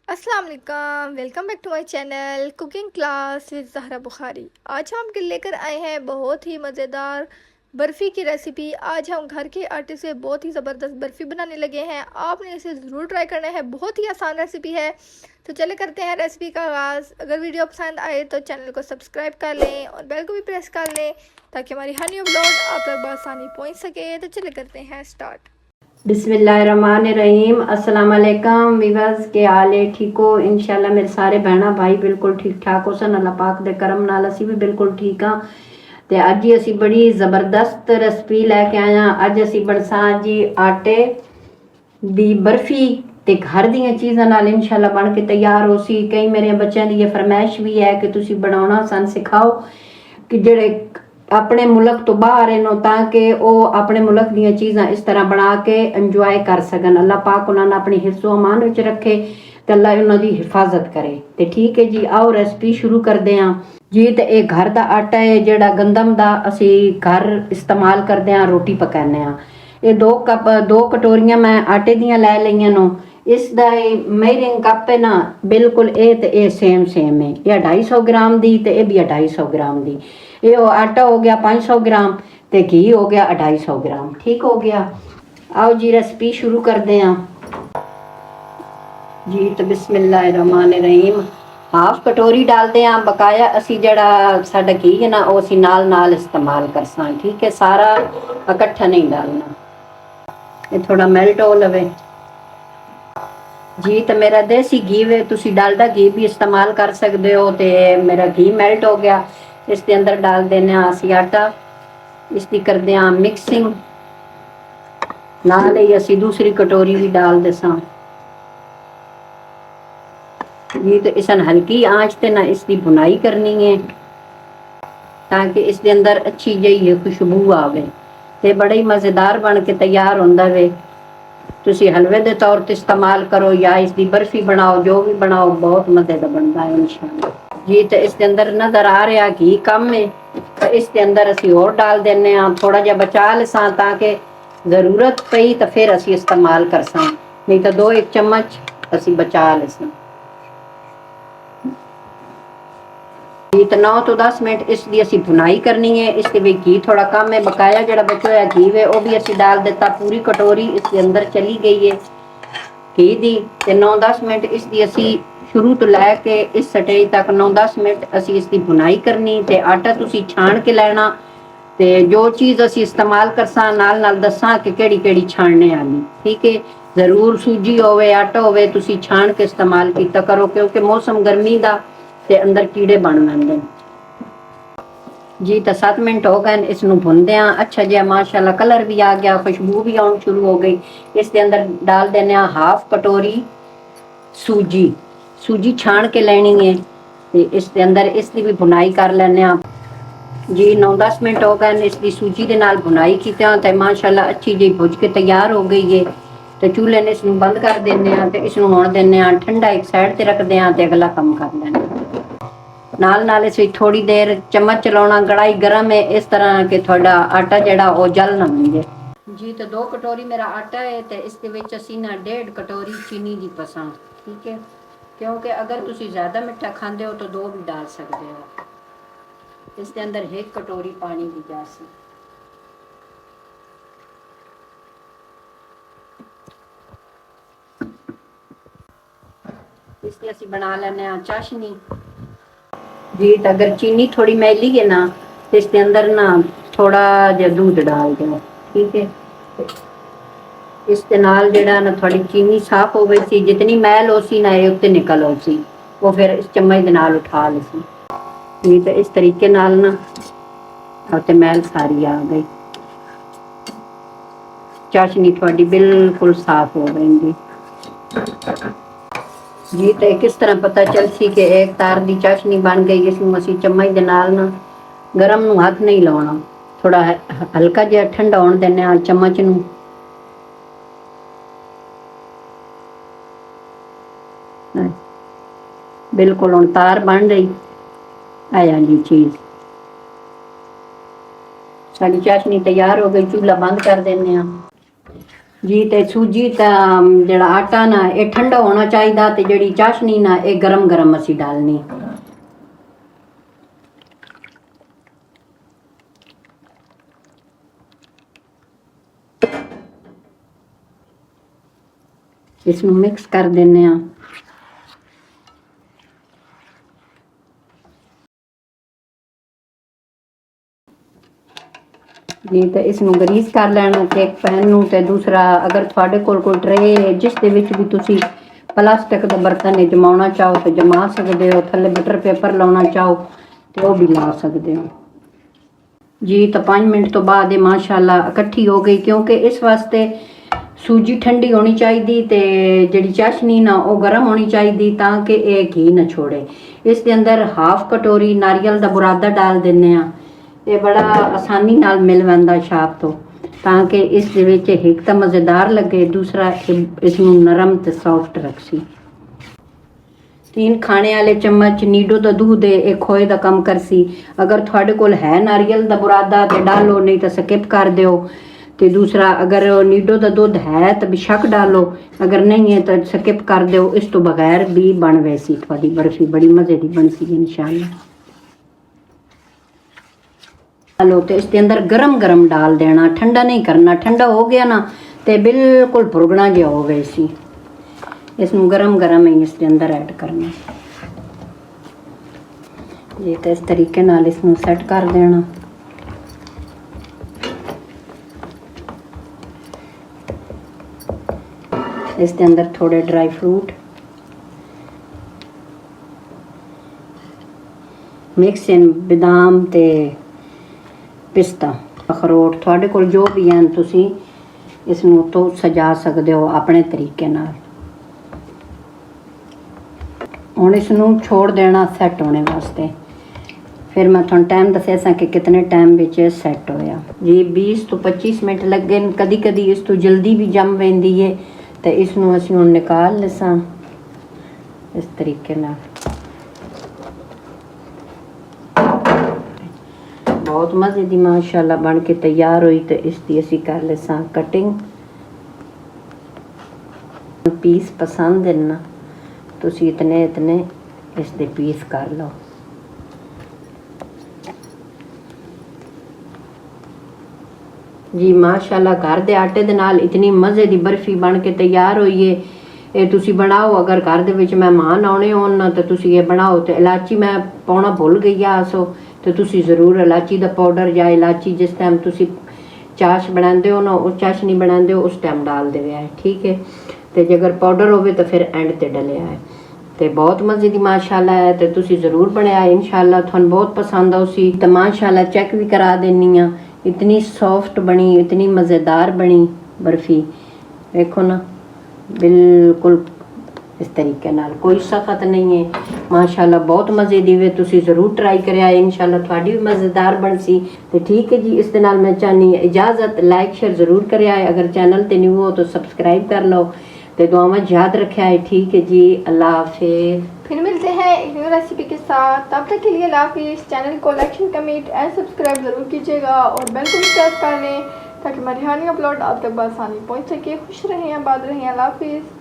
अस्सलाम वालेकुम, welcome back to my channel cooking class with Zahra Bukhari. आज हम लेकर आए हैं बहुत ही मज़ेदार बर्फ़ी की रेसिपी। आज हम घर के आटे से बहुत ही ज़बरदस्त बर्फ़ी बनाने लगे हैं। आपने इसे ज़रूर ट्राई करना है, बहुत ही आसान रेसिपी है। तो चले करते हैं रेसिपी का आगाज़। अगर वीडियो पसंद आए तो चैनल को सब्सक्राइब कर लें और बेल को भी प्रेस कर लें ताकि हमारी हर न्यू व्लॉग आप तक बआसानी पहुँच सके। तो चले करते हैं स्टार्ट। बिस्मिल्लाहिर्रहमानिर्रहीम। अस्सलाम वालेकुम वीवर्स, के हाल है? ठीक हो? इंशाल्लाह मेरे सारे बहना भाई बिल्कुल ठीक ठाक हो सन। अल्लाह पाक दे करम नाल असी भी बिल्कुल ठीक हाँ। ते अज ही असी बड़ी ज़बरदस्त रेसिपी लैके आए हाँ। अज असी बनसा जी आटे दी बर्फी ते घर दी चीज़ां नाल इंशाल्लाह बन के तैयार हो सी। कई मेरे बच्चों की ये फरमाइश भी है कि तुसी बनाना सन सिखाओ कि जेड़े अपने मुल्क तो बाहर है ताकि वो अपने मुल्क दी चीज़ां इस तरह बना के इंजॉय कर सकन। अल्लाह पाक उन्होंने अपनी हिस्सो अमान विच रखे ते अल्लाह उन्होंने हिफाजत करे। ते ठीक है जी, आओ रेसिपी शुरू करते हैं जी। तो ये घर का आटा है जेड़ा गंदम का असी घर इस्तेमाल करते हैं, रोटी पकाने हैं। ये 2 कटोरियां मैं आटे दियां लै लईयां नो। इसका मेजरिंग कप है ना, बिल्कुल ए सेम है। ये 250 ग्राम दी ते ये भी 250 ग्राम दी। ये आटा हो गया 500 ग्राम ते घी हो गया 250 ग्राम। ठीक हो गया। आओ जी रेसिपी शुरू करते हैं जी। तो बिस्मिल्लाहिर्रहमानिर्रहीम। हाफ कटोरी डालते हैं बकाया। असी जड़ा साडा घी है ना वो असी नाल इस्तेमाल करसा। ठीक है, सारा इकट्ठा नहीं डालना, ये थोड़ा मेल्ट हो लवे जी। तो मेरा देसी घी वे, तुसी डालडा घी भी इस्तेमाल कर सकते हो। तो मेरा घी मेल्ट हो गया। इसके अंदर डाल देने असी आटा, इसकी करते हैं मिक्सिंग। नाल ही असी दूसरी कटोरी भी डाल देसा जी। तो इसन हल्की आंच ते ना इसकी भुनाई करनी है ताकि इसके अंदर अच्छी जी खुशबू आवे ते बड़ा ही मज़ेदार बन के तैयार होंदा वे। तुसी हलवे के तौर पर इस्तेमाल करो या इसकी बर्फी बनाओ, जो भी बनाओ बहुत मजे का बनता है इंशाल्लाह जी। तो इसके अंदर नजर आ रहा घी कम है तो इसके अंदर असी और डाल देने थोड़ा जहा बचा लेसा ताकि जरूरत पई तो फिर असी इस्तेमाल करसा, नहीं तो 2-1 चम्मच असी बचा लेसा जी। तो 9 तो 10 मिनट इसकी असी भुनाई करनी है। इसके भी घी थोड़ा कम है, बकाया जरा बचा हुआ घी है वो भी असी डाल दिता। पूरी कटोरी इसके अंदर चली गई है घी दी। ते 9-10 मिनट इसकी असी शुरू तो लैके इस स्टेज तक 9-10 मिनट असी इसकी भुनाई करनी। ते आटा तुसी छान के लेना ते जो चीज़ असी इस्तेमाल करसा नाल दसा कि केड़ी छानने वाली। ठीक है, जरूर सूजी होवे आटा होवे तुसी छान के इस्तेमाल किया करो क्योंकि मौसम गर्मी का ते अंदर कीड़े बन लैंदे जी। तो 7 मिनट हो गए इसनू भुनदे हैं। अच्छा जी, माशाल्लाह कलर भी आ गया, खुशबू भी आनी शुरू हो गई। इसके अंदर डाल देने हाफ कटोरी सूजी छान के लेनी है। तो इसके अंदर इसकी भी भुनाई कर लेने जी। 9-10 मिनट हो गए इसकी सूजी के नाल भुनाई की तो माशाल्लाह अच्छी जी भुज के तैयार हो गई है। तो चूल्हे ने इसनू बंद कर देने ते इसनू होण देने ठंडा एक साइड ते रख दें ते अगला काम कर लेना। नाल इस थोड़ी देर चम्मच चलाना, कढ़ाई गर्म है इस तरह कि थोड़ा आटा जड़ा वो जल ना मंगे जी। तो 2 कटोरी मेरा आटा है तो इसके विच असी ना 1.5 कटोरी चीनी दी पसा। ठीक है, क्योंकि अगर तुसी ज़्यादा मिठा खाते हो तो 2 भी डाल सकते हो। इसके अंदर 1 कटोरी पानी दी जासी। इसकी असी बना लेने चाशनी जी। तो अगर चीनी थोड़ी मैली है ना तो इसके अंदर ना थोड़ा जहा दूध डाल दो। ठीक है, इसके नाल जेड़ा ना थोड़ी चीनी साफ हो गई सी, जितनी मैल हो सी ना ये उत्ते निकल हो सी वो फिर इस चम्मच के नाल उठा ली सी नहीं तो इस तरीके नाल ना उत्ते मैल सारी आ गई। चाशनी थोड़ी बिल्कुल साफ हो गई जी। तो किस तरह पता चल सी कि एक तार दी चाशनी बन गई। इसमें असी चम्मच के नाल ना गरम नू हाथ नहीं लाना, थोड़ा हल्का जिहा ठंडा होने देने चम्मच नू। बिल्कुल हुण तार बन रही आया जी चीज़ साड़ी चाशनी तैयार हो गई। चूल्हा बंद कर देने जी ते सूजी ता जड़ा आटा ना ये ठंडा होना चाहिए ते जड़ी चाशनी ना ये गरम गरम असी डालनी। इसमें मिक्स कर देने आ। जी तो इसनू गरीस कर लेना केक पैन नू। ते दूसरा अगर थोड़े कोई ट्रे जिस दे विच भी तुसी प्लास्टिक दा बर्तन जमाना चाहो तो जमा सकते हो, थल्ले बटर पेपर लाना चाहो तो वह भी ला सकते हो जी। तो 5 मिनट तो बाद ये माशाल्लाह इकट्ठी हो गई, क्योंकि इस वास्ते सूजी ठंडी होनी चाहिए ते जड़ी चाशनी ना वो गर्म होनी चाहिए ताकि ये घी ना छोड़े। इसके अंदर हाफ कटोरी नारियल दा बुरादा डाल देने आ। ये बड़ा आसानी नाल मिल वैंदा शाप तो, ताकि इस दे विच एक तो मज़ेदार लगे, दूसरा इसनू नरम ते सॉफ्ट रखसी। 3 खाने वाले चम्मच नीडो दा दूध एक खोए दा कम करसी। अगर थोड़े कोल है नारियल दा बुरादा ते डालो, नहीं तो स्किप कर दियो। ते दूसरा अगर नीडो दा दूध है तो बेशक डालो, अगर नहीं है तो स्किप कर दो। इस तो बगैर भी बन वैसी थोड़ी बर्फी बड़ी मज़े की बन सी इंशाल्लाह। डालो तो इसके अंदर गरम गरम डाल देना, ठंडा नहीं करना। ठंडा हो गया ना तो बिल्कुल भुरगना जहा हो वैसी। इसमें गरम गरम ही इसके अंदर ऐड करना जी। तो इस तरीके नाल इसमें सेट कर देना। इसके अंदर थोड़े ड्राई फ्रूट मिक्स इन बादाम ते पिस्ता अखरोट थोड़े कोल जो भी हैं तुसी इसनू तो सजा सकते हो अपने तरीके नाल। हुण इसनू छोड़ देना सैट होने वास्ते। फिर मैं थोड़ा टाइम दस्या कि कितने टाइम विच सैट होया जी। 20 तो 25 मिनट लगे। कदी कदी इस तो जल्दी भी जम वेंदी है तो इसनू असीं हुण निकाल लसां इस तरीके नाल। बहुत मज़े दी माशाल्लाह बन के तैयार हुई। तो इसकी असीं कर लसां कटिंग। पीस पसंद है ना, तुसी इतने इतने इसके पीस कर लो जी। माशाल्लाह घर दे आटे दे नाल इतनी मज़े दी बर्फी बन के तैयार हुई है। ये तुसी बनाओ। अगर घर दे विच मेहमान आने होन ना तो तुसी ये बनाओ। तो इलायची मैं पाउणा भुल गई आसो तो तुसी ज़रूर इलायची दा पाउडर या इलायची जिस टाइम तुसी चाश बनाते हो ना, उस चाशनी बनाते हो उस टाइम डाल दे है, ठीक है। तो जे अगर पाउडर होवे तो फिर एंड ते डलिया है। तो बहुत मज़े की माशाल्लाह है। तो तुसी ज़रूर बनाया इंशाल्लाह थानू बहुत पसंद आउसी। तो माशाल्लाह चेक भी करा देनी आ। इतनी सॉफ्ट बनी, इतनी मज़ेदार बनी बर्फ़ी। देखो ना बिल्कुल इस तरीके नाल कोई सख्त नहीं है माशाल्लाह। बहुत मज़े दी वे। तुसी ज़रूर ट्राई करिया इंशाल्लाह थोड़ी भी मज़ेदार बन सी। तो ठीक है जी। इस दे नाल मैं चाहनी इजाज़त। लाइक शेयर ज़रूर करिया। अगर चैनल ते न्यू हो तो सब्सक्राइब कर लो। तो दुआवां याद रखा है, ठीक है जी। अल्लाह हाफिज़। फिर मिलते हैं एक न्यू रेसिपी के साथ। तब तक के लिए अल्लाह हाफिज़। चैनल को लाइक कमेंट एंड सब्सक्राइब ज़रूर कीजिएगा और बेल को भी प्रेस कर लें ताकि हमारी हर न्यू अपलोड आप तक बआसानी पहुँच सके। खुश रहें, आबाद रहें। अल्लाह हाफिज़।